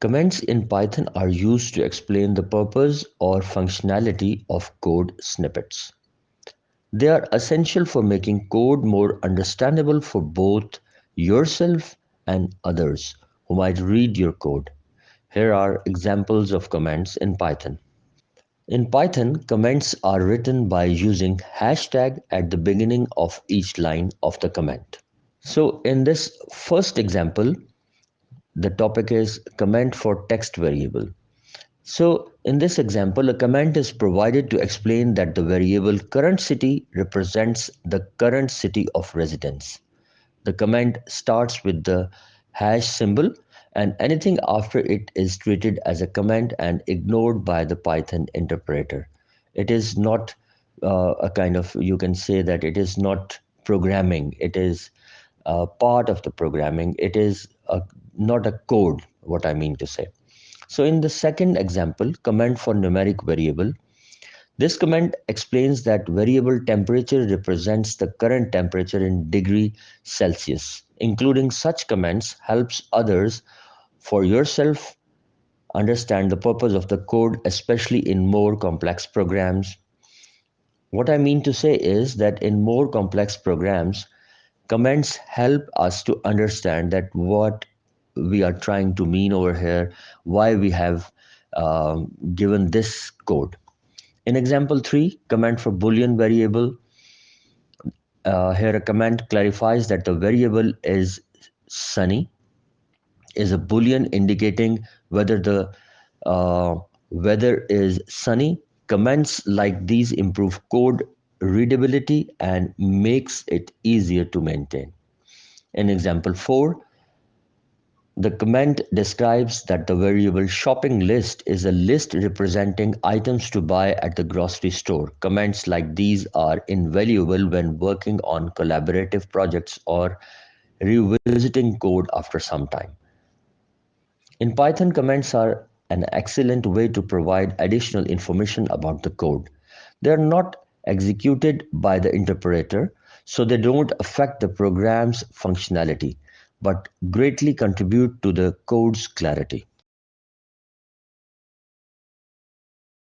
Comments in Python are used to explain the purpose or functionality of code snippets. They are essential for making code more understandable for both yourself and others who might read your code. Here are examples of comments in Python. In Python, comments are written by using hashtag at the beginning of each line of the comment. So in this first example, the topic is comment for text variable. So in this example, a comment is provided to explain that the variable current city represents the current city of residence. The comment starts with the hash symbol, and anything after it is treated as a comment and ignored by the Python interpreter. It is not a kind of, you can say that it is not programming, it is part of the programming. It is not a code, what I mean to say. So in the second example, comment for numeric variable, this comment explains that variable temperature represents the current temperature in degree Celsius. Including such comments helps others for yourself understand the purpose of the code, especially in more complex programs. What I mean to say is that in more complex programs, comments help us to understand that what we are trying to mean over here, why we have given this code. In example 3, comment for boolean variable, here a comment clarifies that the variable is sunny, is a boolean indicating whether the uh, weather is sunny. Comments like these improve code readability and makes it easier to maintain. In example 4, the comment describes that the variable shopping list is a list representing items to buy at the grocery store. Comments like these are invaluable when working on collaborative projects or revisiting code after some time. In Python, comments are an excellent way to provide additional information about the code. They are not executed by the interpreter, so they don't affect the program's functionality, but greatly contribute to the code's clarity.